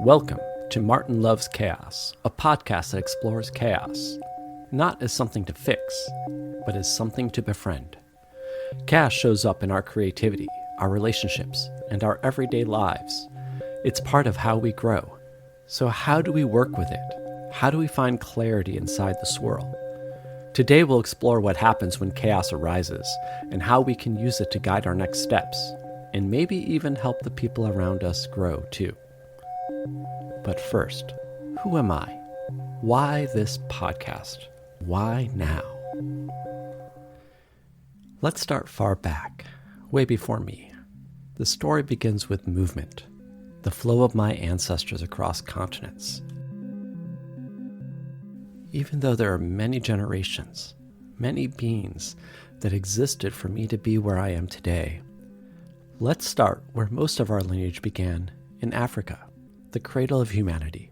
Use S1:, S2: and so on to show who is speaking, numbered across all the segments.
S1: Welcome to Martin Loves Chaos, a podcast that explores chaos, not as something to fix, but as something to befriend. Chaos shows up in our creativity, our relationships, and our everyday lives. It's part of how we grow. So how do we work with it? How do we find clarity inside the swirl? Today we'll explore what happens when chaos arises and how we can use it to guide our next steps, and maybe even help the people around us grow too. But first, who am I? Why this podcast? Why now? Let's start far back, way before me. The story begins with movement, the flow of my ancestors across continents. Even though there are many generations, many beings that existed for me to be where I am today, let's start where most of our lineage began, in Africa, the cradle of humanity.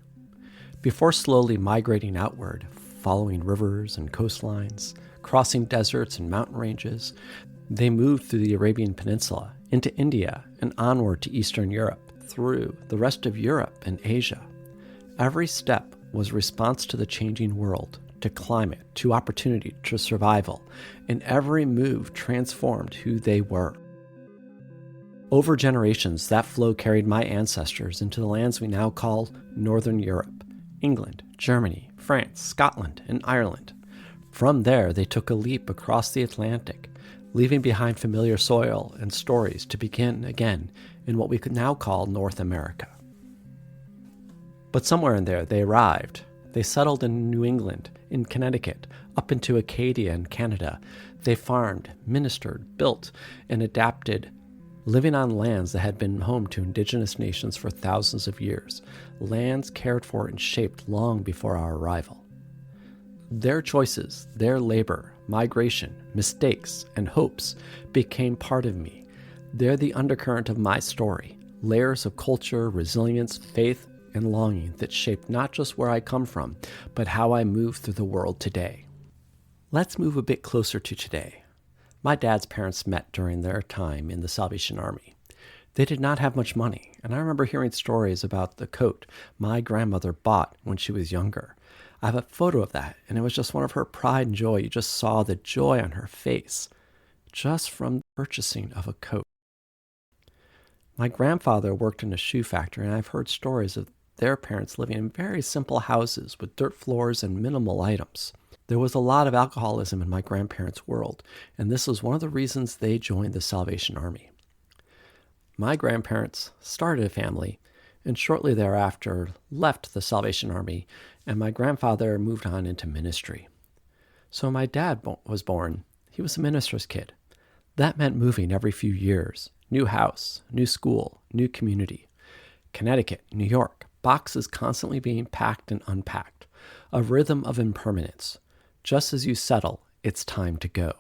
S1: Before slowly migrating outward, following rivers and coastlines, crossing deserts and mountain ranges, they moved through the Arabian Peninsula, into India, and onward to Eastern Europe, through the rest of Europe and Asia. Every step was a response to the changing world, to climate, to opportunity, to survival, and every move transformed who they were. Over generations, that flow carried my ancestors into the lands we now call Northern Europe, England, Germany, France, Scotland, and Ireland. From there, they took a leap across the Atlantic, leaving behind familiar soil and stories to begin again in what we could now call North America. But somewhere in there, they arrived. They settled in New England, in Connecticut, up into Acadia in Canada. They farmed, ministered, built, and adapted, living on lands that had been home to indigenous nations for thousands of years, lands cared for and shaped long before our arrival. Their choices, their labor, migration, mistakes, and hopes became part of me. They're the undercurrent of my story, layers of culture, resilience, faith, and longing that shaped not just where I come from, but how I move through the world today. Let's move a bit closer to today. My dad's parents met during their time in the Salvation Army. They did not have much money, and I remember hearing stories about the coat my grandmother bought when she was younger. I have a photo of that, and it was just one of her pride and joy. You just saw the joy on her face, just from purchasing of a coat. My grandfather worked in a shoe factory, and I've heard stories of their parents living in very simple houses with dirt floors and minimal items. There was a lot of alcoholism in my grandparents' world, and this was one of the reasons they joined the Salvation Army. My grandparents started a family, and shortly thereafter left the Salvation Army, and my grandfather moved on into ministry. So my dad was born. He was a minister's kid. That meant moving every few years. New house, new school, new community. Connecticut, New York, boxes constantly being packed and unpacked. A rhythm of impermanence. Just as you settle, it's time to go.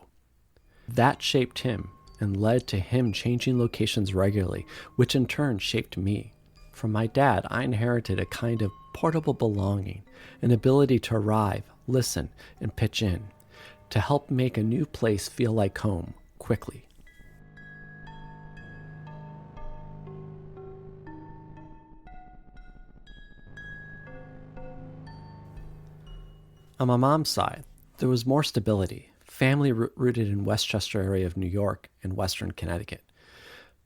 S1: That shaped him and led to him changing locations regularly, which in turn shaped me. From my dad, I inherited a kind of portable belonging, an ability to arrive, listen, and pitch in, to help make a new place feel like home quickly. On my mom's side, there was more stability, family rooted in Westchester area of New York and Western Connecticut.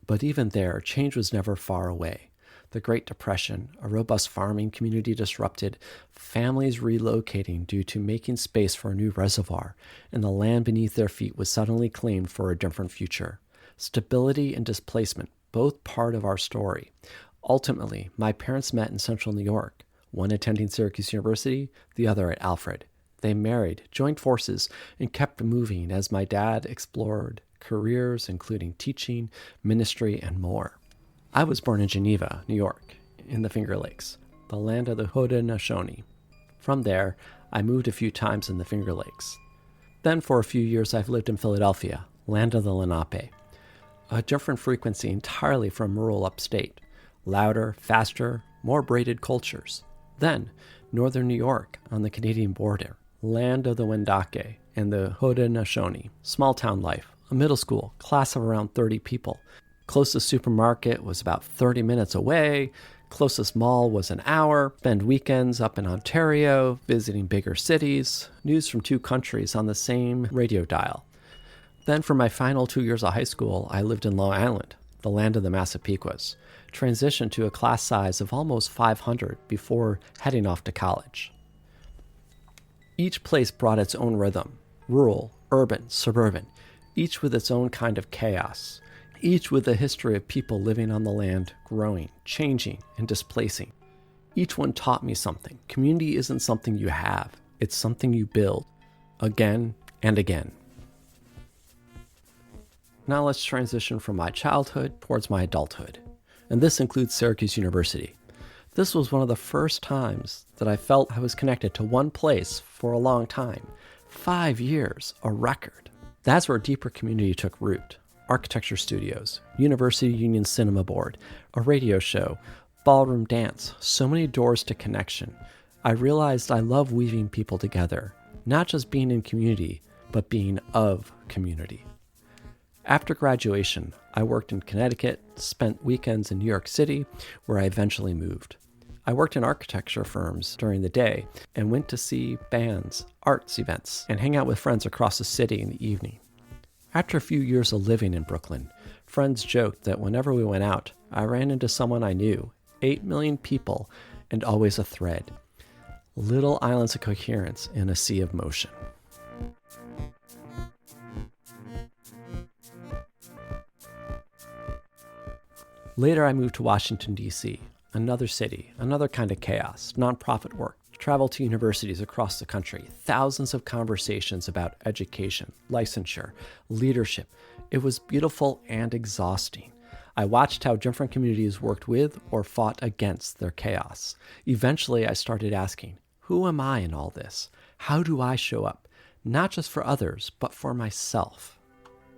S1: But even there, change was never far away. The Great Depression, a robust farming community disrupted, families relocating due to making space for a new reservoir, and the land beneath their feet was suddenly claimed for a different future. Stability and displacement, both part of our story. Ultimately, my parents met in central New York, one attending Syracuse University, the other at Alfred. They married, joined forces, and kept moving as my dad explored careers including teaching, ministry, and more. I was born in Geneva, New York, in the Finger Lakes, the land of the Haudenosaunee. From there, I moved a few times in the Finger Lakes. Then for a few years I've lived in Philadelphia, land of the Lenape. A different frequency entirely from rural upstate. Louder, faster, more braided cultures. Then, northern New York on the Canadian border, land of the Wendake and the Haudenosaunee. Small town life, a middle school, class of around 30 people. Closest supermarket was about 30 minutes away. Closest mall was an hour, spend weekends up in Ontario, visiting bigger cities, news from 2 countries on the same radio dial. Then for my final 2 years of high school, I lived in Long Island, the land of the Massapequas, transitioned to a class size of almost 500 before heading off to college. Each place brought its own rhythm, rural, urban, suburban, each with its own kind of chaos, each with a history of people living on the land, growing, changing, and displacing. Each one taught me something. Community isn't something you have, it's something you build, again and again. Now let's transition from my childhood towards my adulthood, and this includes Syracuse University. This was one of the first times that I felt I was connected to one place for a long time. 5 years, a record. That's where deeper community took root. Architecture studios, University Union Cinema Board, a radio show, ballroom dance, so many doors to connection. I realized I love weaving people together, not just being in community, but being of community. After graduation, I worked in Connecticut, spent weekends in New York City, where I eventually moved. I worked in architecture firms during the day and went to see bands, arts events, and hang out with friends across the city in the evening. After a few years of living in Brooklyn, friends joked that whenever we went out, I ran into someone I knew, 8 million people, and always a thread. Little islands of coherence in a sea of motion. Later, I moved to Washington, D.C., another city, another kind of chaos, nonprofit work, travel to universities across the country, thousands of conversations about education, licensure, leadership. It was beautiful and exhausting. I watched how different communities worked with or fought against their chaos. Eventually, I started asking, who am I in all this? How do I show up? Not just for others, but for myself.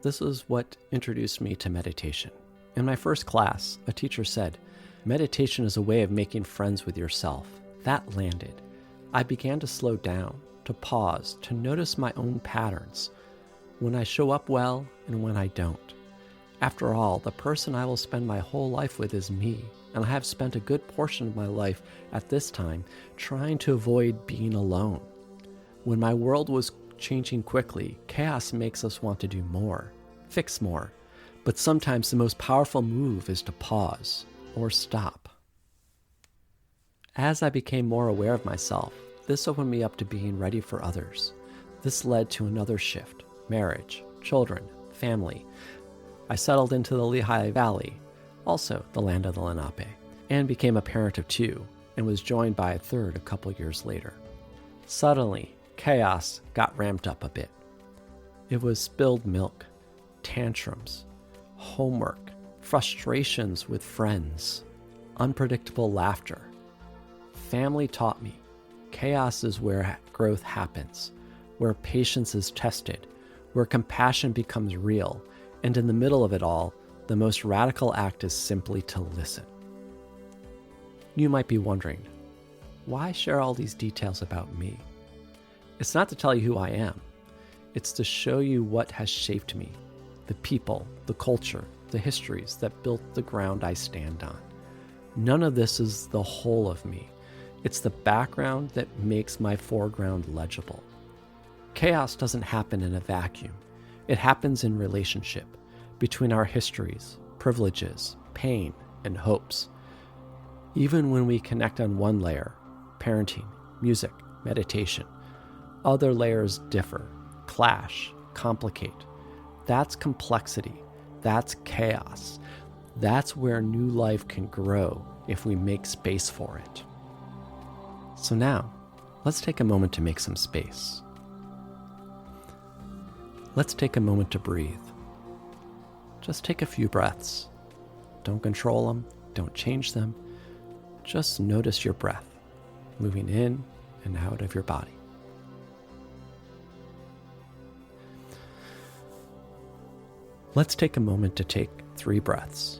S1: This is what introduced me to meditation. In my first class, a teacher said, meditation is a way of making friends with yourself. That landed. I began to slow down, to pause, to notice my own patterns, when I show up well and when I don't. After all, the person I will spend my whole life with is me, and I have spent a good portion of my life at this time trying to avoid being alone. When my world was changing quickly, chaos makes us want to do more, fix more. But sometimes the most powerful move is to pause or stop. As I became more aware of myself, this opened me up to being ready for others. This led to another shift: marriage, children, family. I settled into the Lehigh Valley, also the land of the Lenape, and became a parent of 2, and was joined by a third a couple years later. Suddenly, chaos got ramped up a bit. It was spilled milk, tantrums, homework, frustrations with friends, unpredictable laughter. Family taught me chaos is where growth happens, where patience is tested, where compassion becomes real, and in the middle of it all, the most radical act is simply to listen. You might be wondering, why share all these details about me? It's not to tell you who I am. It's to show you what has shaped me, the people, the culture, the histories that built the ground I stand on. None of this is the whole of me. It's the background that makes my foreground legible. Chaos doesn't happen in a vacuum. It happens in relationship between our histories, privileges, pain, and hopes. Even when we connect on one layer, parenting, music, meditation, other layers differ, clash, complicate. That's complexity. That's chaos. That's where new life can grow if we make space for it. So now, let's take a moment to make some space. Let's take a moment to breathe. Just take a few breaths. Don't control them, don't change them. Just notice your breath, moving in and out of your body. Let's take a moment to take 3 breaths.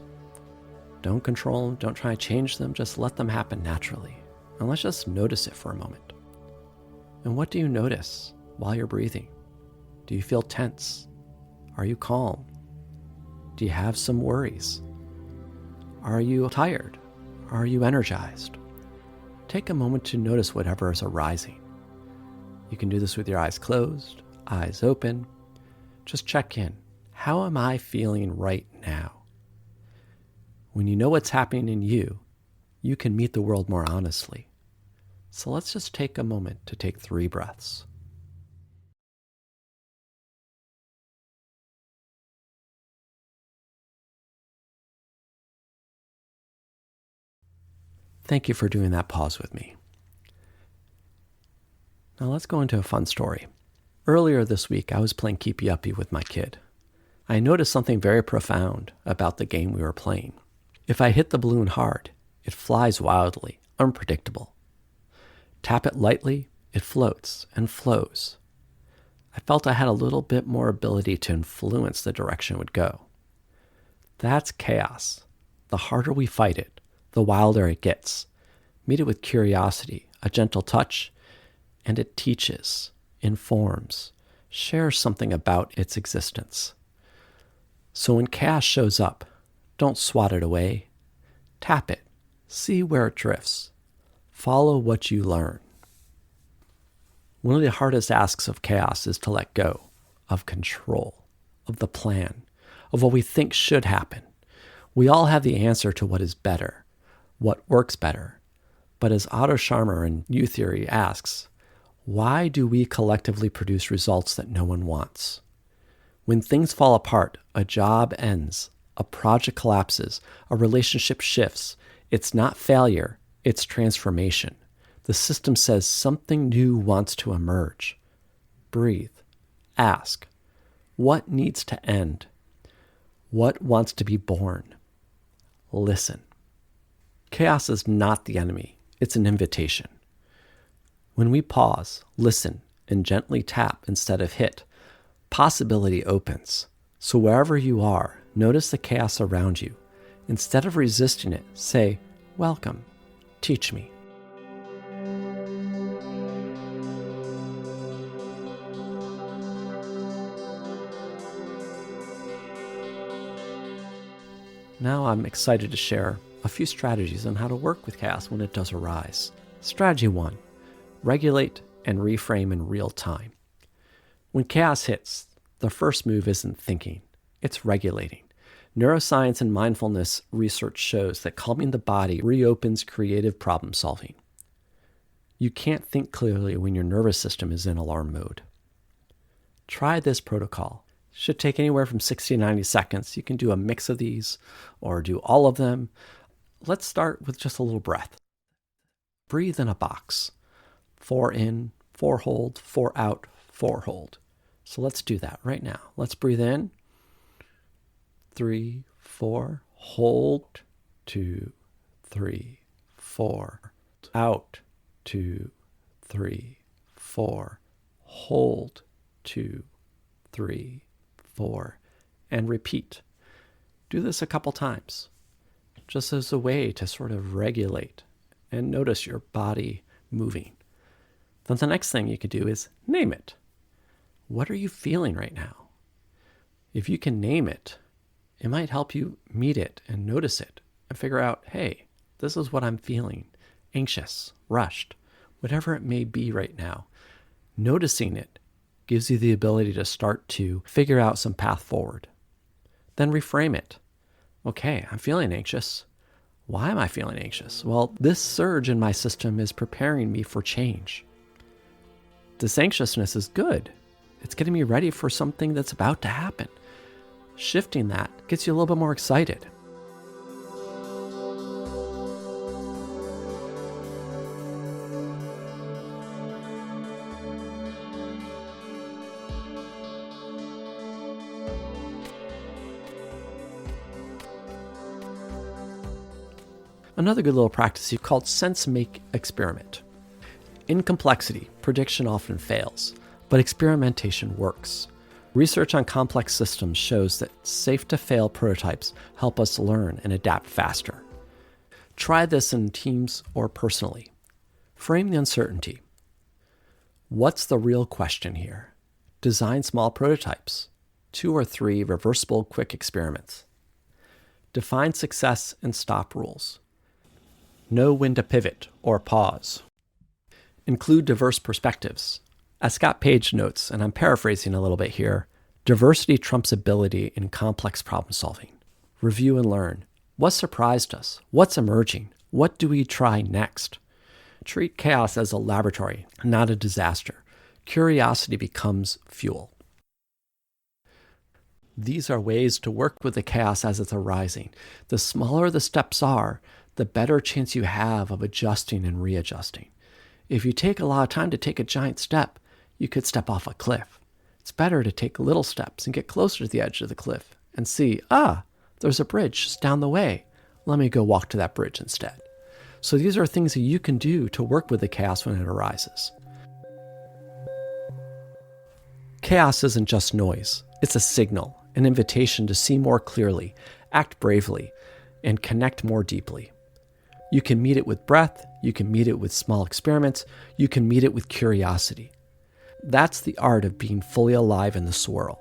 S1: Don't control them, don't try to change them, just let them happen naturally. And let's just notice it for a moment. And what do you notice while you're breathing? Do you feel tense? Are you calm? Do you have some worries? Are you tired? Are you energized? Take a moment to notice whatever is arising. You can do this with your eyes closed, eyes open. Just check in. How am I feeling right now? When you know what's happening in you, you can meet the world more honestly. So let's just take a moment to take 3 breaths. Thank you for doing that pause with me. Now let's go into a fun story. Earlier this week, I was playing Keepy Uppy with my kid. I noticed something very profound about the game we were playing. If I hit the balloon hard, it flies wildly, unpredictable. Tap it lightly, it floats and flows. I felt I had a little bit more ability to influence the direction it would go. That's chaos. The harder we fight it, the wilder it gets. Meet it with curiosity, a gentle touch, and it teaches, informs, shares something about its existence. So when chaos shows up, don't swat it away. Tap it. See where it drifts. Follow what you learn. One of the hardest asks of chaos is to let go of control, of the plan, of what we think should happen. We all have the answer to what is better, what works better. But as Otto Scharmer in U Theory asks, why do we collectively produce results that no one wants? When things fall apart, a job ends, a project collapses, a relationship shifts, it's not failure, it's transformation. The system says something new wants to emerge. Breathe. Ask. What needs to end? What wants to be born? Listen. Chaos is not the enemy. It's an invitation. When we pause, listen, and gently tap instead of hit, possibility opens. So wherever you are, notice the chaos around you. Instead of resisting it, say, welcome, teach me. Now I'm excited to share a few strategies on how to work with chaos when it does arise. Strategy 1, regulate and reframe in real time. When chaos hits, the first move isn't thinking, it's regulating. Neuroscience and mindfulness research shows that calming the body reopens creative problem solving. You can't think clearly when your nervous system is in alarm mode. Try this protocol. It should take anywhere from 60 to 90 seconds. You can do a mix of these or do all of them. Let's start with just a little breath. Breathe in a box. 4 in, 4 hold, 4 out, 4 hold. So let's do that right now. Let's breathe in. 3, 4, hold, 2, 3, 4, out, 2, 3, 4, hold, 2, 3, 4, and repeat. Do this a couple times, just as a way to sort of regulate and notice your body moving. Then the next thing you could do is name it. What are you feeling right now? If you can name it, it might help you meet it and notice it and figure out, hey, this is what I'm feeling. Anxious, rushed, whatever it may be right now. Noticing it gives you the ability to start to figure out some path forward. Then reframe it. Okay, I'm feeling anxious. Why am I feeling anxious? Well, this surge in my system is preparing me for change. This anxiousness is good. It's getting me ready for something that's about to happen. Shifting that gets you a little bit more excited. Another good little practice you called sense-make experiment. In complexity, prediction often fails, but experimentation works. Research on complex systems shows that safe-to-fail prototypes help us learn and adapt faster. Try this in teams or personally. Frame the uncertainty. What's the real question here? Design small prototypes, 2 or 3 reversible quick experiments. Define success and stop rules. Know when to pivot or pause. Include diverse perspectives. As Scott Page notes, and I'm paraphrasing a little bit here, diversity trumps ability in complex problem solving. Review and learn. What surprised us? What's emerging? What do we try next? Treat chaos as a laboratory, not a disaster. Curiosity becomes fuel. These are ways to work with the chaos as it's arising. The smaller the steps are, the better chance you have of adjusting and readjusting. If you take a lot of time to take a giant step, you could step off a cliff. It's better to take little steps and get closer to the edge of the cliff and see, there's a bridge just down the way. Let me go walk to that bridge instead. So these are things that you can do to work with the chaos when it arises. Chaos isn't just noise. It's a signal, an invitation to see more clearly, act bravely, and connect more deeply. You can meet it with breath. You can meet it with small experiments. You can meet it with curiosity. That's the art of being fully alive in the swirl.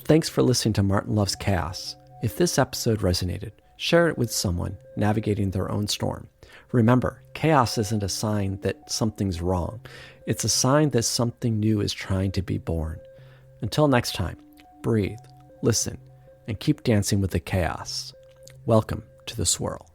S1: Thanks for listening to Martin Loves Chaos. If this episode resonated, share it with someone navigating their own storm. Remember, chaos isn't a sign that something's wrong. It's a sign that something new is trying to be born. Until next time, breathe, listen, and keep dancing with the chaos. Welcome to the swirl.